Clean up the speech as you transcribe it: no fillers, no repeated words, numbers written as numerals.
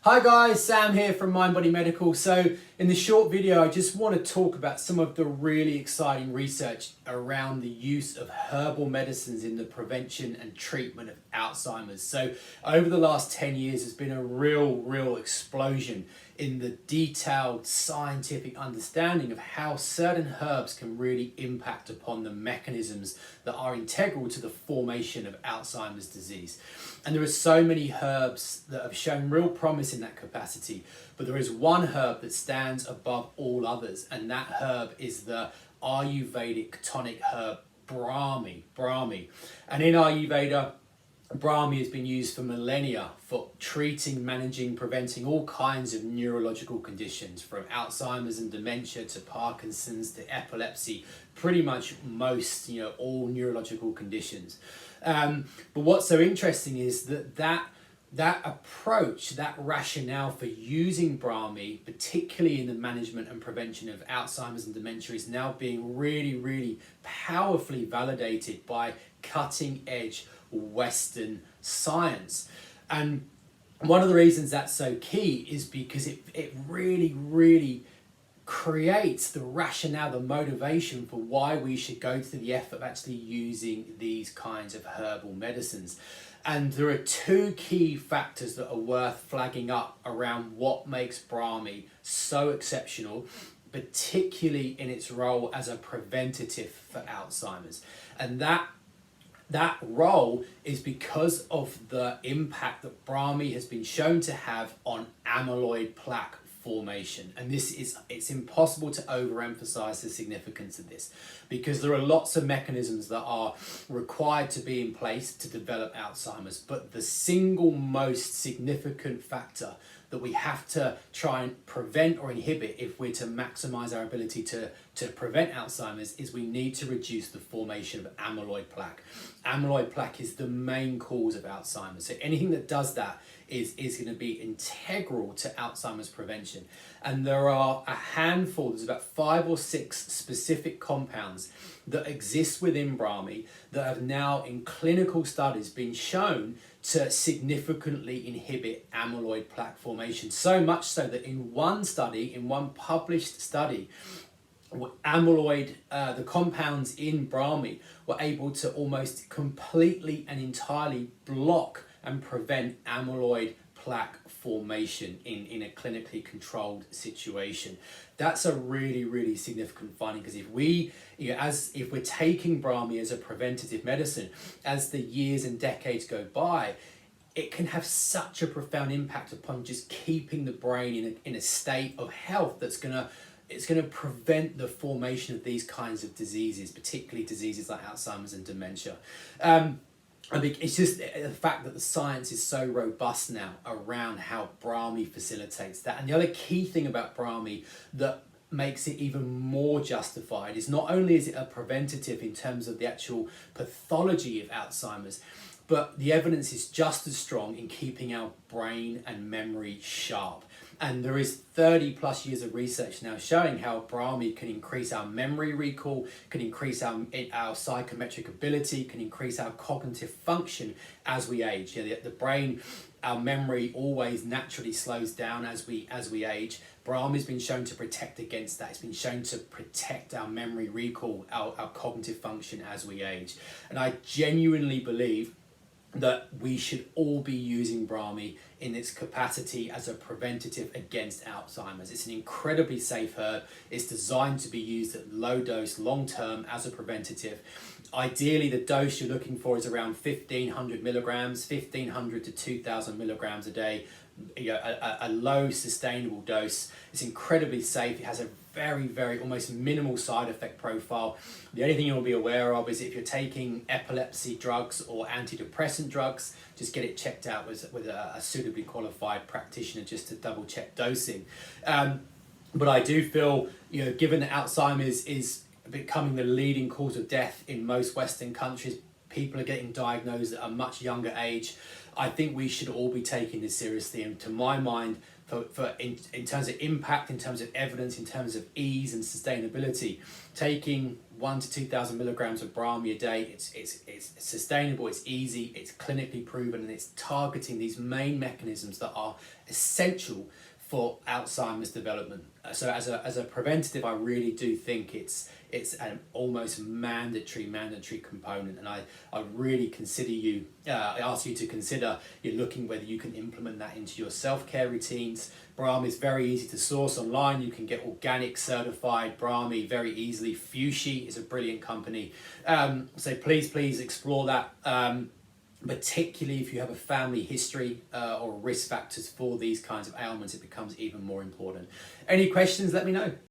Hi guys, Sam here from Mind Body Medical. So in this short video, I just want to talk about some of the really exciting research around the use of herbal medicines in the prevention and treatment of Alzheimer's. So over the last 10 years, there's been a real explosion in the detailed scientific understanding of how certain herbs can really impact upon the mechanisms that are integral to the formation of Alzheimer's disease. And there are so many herbs that have shown real promise in that capacity, but there is one herb that stands above all others, and that herb is the Ayurvedic tonic herb Brahmi. And in Ayurveda, Brahmi has been used for millennia for treating, managing, preventing all kinds of neurological conditions, from Alzheimer's and dementia to Parkinson's to epilepsy, pretty much most, all neurological conditions. But what's so interesting is that approach, that rationale for using Brahmi, particularly in the management and prevention of Alzheimer's and dementia, is now being really powerfully validated by cutting edge Western science. And one of the reasons that's so key is because it really creates the rationale, the motivation for why we should go to the effort of actually using these kinds of herbal medicines. And there are two key factors that are worth flagging up around what makes Brahmi so exceptional, particularly in its role as a preventative for Alzheimer's. And that role is because of the impact that Brahmi has been shown to have on amyloid plaque formation. And it's impossible to overemphasize the significance of this, because there are lots of mechanisms that are required to be in place to develop Alzheimer's, but the single most significant factor that we have to try and prevent or inhibit if we're to maximize our ability to prevent Alzheimer's is we need to reduce the formation of amyloid plaque. Amyloid plaque is the main cause of Alzheimer's. So anything that does that is going to be integral to Alzheimer's prevention. And there are a handful, there's about 5 or 6 specific compounds that exist within Brahmi that have now in clinical studies been shown to significantly inhibit amyloid plaque formation. So much so that in one published study, the compounds in Brahmi were able to almost completely and entirely block and prevent amyloid plaque formation in a clinically controlled situation. That's a really significant finding, because if we're taking Brahmi as a preventative medicine, as the years and decades go by, it can have such a profound impact upon just keeping the brain in a state of health it's going to prevent the formation of these kinds of diseases, particularly diseases like Alzheimer's and dementia. I think it's just the fact that the science is so robust now around how Brahmi facilitates that. And the other key thing about Brahmi that makes it even more justified is not only is it a preventative in terms of the actual pathology of Alzheimer's, but the evidence is just as strong in keeping our brain and memory sharp. And there is 30 plus years of research now showing how Brahmi can increase our memory recall, can increase our psychometric ability, can increase our cognitive function as we age. The brain, our memory always naturally slows down as we age. Brahmi has been shown to protect against that. It's been shown to protect our memory recall, our cognitive function as we age. And I genuinely believe that we should all be using Brahmi in its capacity as a preventative against Alzheimer's. It's an incredibly safe herb. It's designed to be used at low dose, long term, as a preventative. Ideally, the dose you're looking for is around 1,500 milligrams, 1,500 to 2,000 milligrams a day. A low sustainable dose. It's incredibly safe. It has a very almost minimal side effect profile. The only thing you'll be aware of is if you're taking epilepsy drugs or antidepressant drugs, just get it checked out with a suitably qualified practitioner just to double check dosing. But I do feel, given that Alzheimer's is becoming the leading cause of death in most Western countries, people are getting diagnosed at a much younger age. I think we should all be taking this seriously, and to my mind, in terms of impact, in terms of evidence, in terms of ease and sustainability, taking to 2,000 milligrams of Brahmi a day. It's sustainable, it's easy, it's clinically proven, and it's targeting these main mechanisms that are essential for Alzheimer's development. So as a preventative, I really do think it's an almost mandatory component, and I really consider you, I ask you to consider you're looking whether you can implement that into your self-care routines. Brahmi is very easy to source online. You can get organic certified Brahmi very easily. Fushi is a brilliant company. So please explore that. Particularly if you have a family history or risk factors for these kinds of ailments, it becomes even more important. Any questions, let me know.